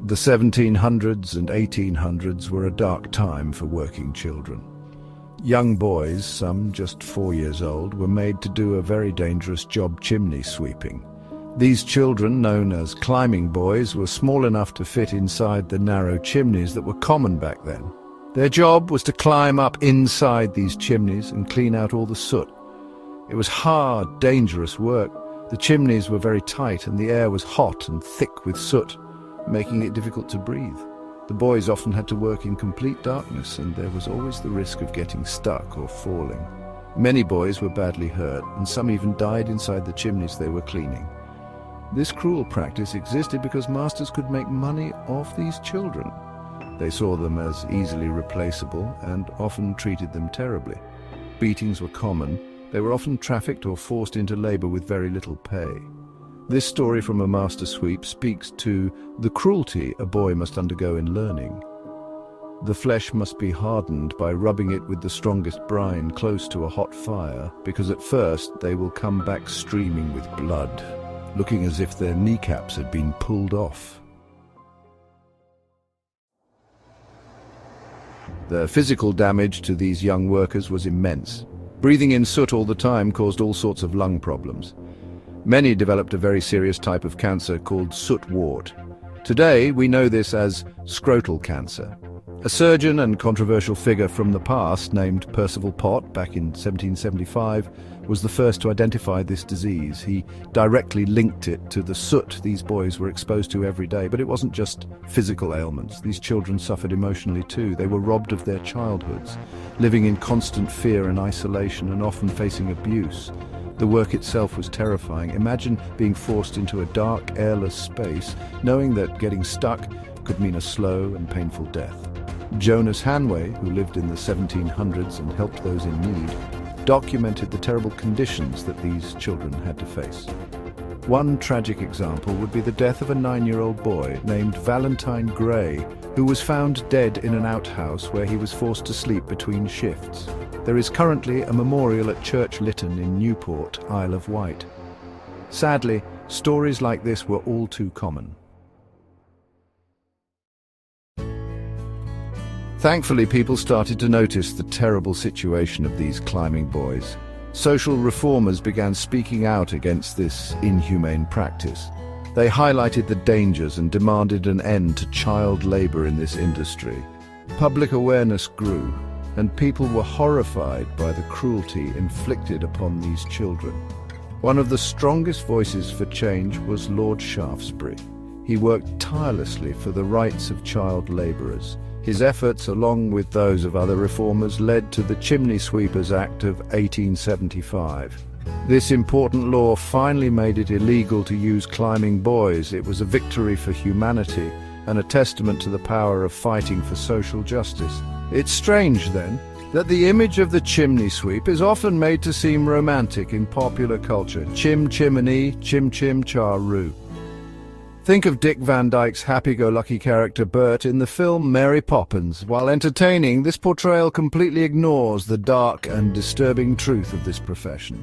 The 1700s and 1800s were a dark time for working children. Young boys, some just 4 years old, were made to do a very dangerous job chimney sweeping. These children, known as climbing boys, were small enough to fit inside the narrow chimneys that were common back then. Their job was to climb up inside these chimneys and clean out all the soot. It was hard, dangerous work. The chimneys were very tight and the air was hot and thick with soot, making it difficult to breathe. The boys often had to work in complete darkness, and there was always the risk of getting stuck or falling. Many boys were badly hurt, and some even died inside the chimneys they were cleaning. This cruel practice existed because masters could make money off these children. They saw them as easily replaceable and often treated them terribly. Beatings were common. They were often trafficked or forced into labor with very little pay. This story from a master sweep speaks to the cruelty a boy must undergo in learning. The flesh must be hardened by rubbing it with the strongest brine close to a hot fire, because at first they will come back streaming with blood, looking as if their kneecaps had been pulled off. The physical damage to these young workers was immense. Breathing in soot all the time caused all sorts of lung problems. Many developed a very serious type of cancer called soot wart. Today, we know this as scrotal cancer. A surgeon and controversial figure from the past named Percival Pott back in 1775 was the first to identify this disease. He directly linked it to the soot these boys were exposed to every day. But it wasn't just physical ailments. These children suffered emotionally too. They were robbed of their childhoods, living in constant fear and isolation and often facing abuse. The work itself was terrifying. Imagine being forced into a dark, airless space, knowing that getting stuck could mean a slow and painful death. Jonas Hanway, who lived in the 1700s and helped those in need, documented the terrible conditions that these children had to face. One tragic example would be the death of a 9-year-old boy named Valentine Gray, who was found dead in an outhouse where he was forced to sleep between shifts. There is currently a memorial at Church Lytton in Newport, Isle of Wight. Sadly, stories like this were all too common. Thankfully, people started to notice the terrible situation of these climbing boys. Social reformers began speaking out against this inhumane practice. They highlighted the dangers and demanded an end to child labor in this industry. Public awareness grew, and people were horrified by the cruelty inflicted upon these children. One of the strongest voices for change was Lord Shaftesbury. He worked tirelessly for the rights of child labourers. His efforts, along with those of other reformers, led to the Chimney Sweepers Act of 1875. This important law finally made it illegal to use climbing boys. It was a victory for humanity and a testament to the power of fighting for social justice. It's strange, then, that the image of the chimney sweep is often made to seem romantic in popular culture. Chimney, chim cha-roo. Think of Dick Van Dyke's happy-go-lucky character Bert in the film Mary Poppins. While entertaining, this portrayal completely ignores the dark and disturbing truth of this profession.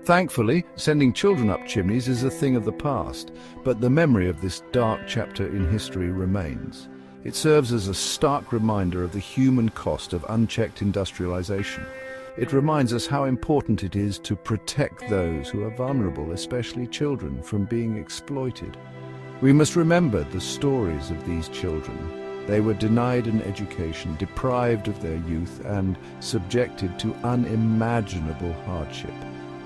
Thankfully, sending children up chimneys is a thing of the past, but the memory of this dark chapter in history remains. It serves as a stark reminder of the human cost of unchecked industrialization. It reminds us how important it is to protect those who are vulnerable, especially children, from being exploited. We must remember the stories of these children. They were denied an education, deprived of their youth, and subjected to unimaginable hardship.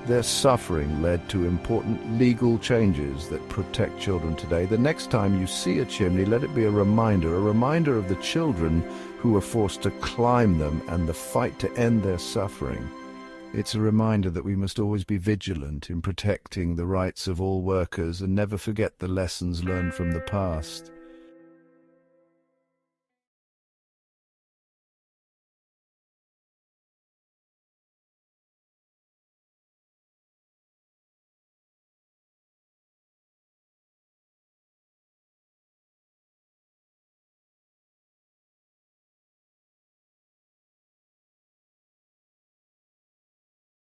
Their suffering led to important legal changes that protect children today. The next time you see a chimney, let it be a reminder of the children who were forced to climb them and the fight to end their suffering. It's a reminder that we must always be vigilant in protecting the rights of all workers and never forget the lessons learned from the past.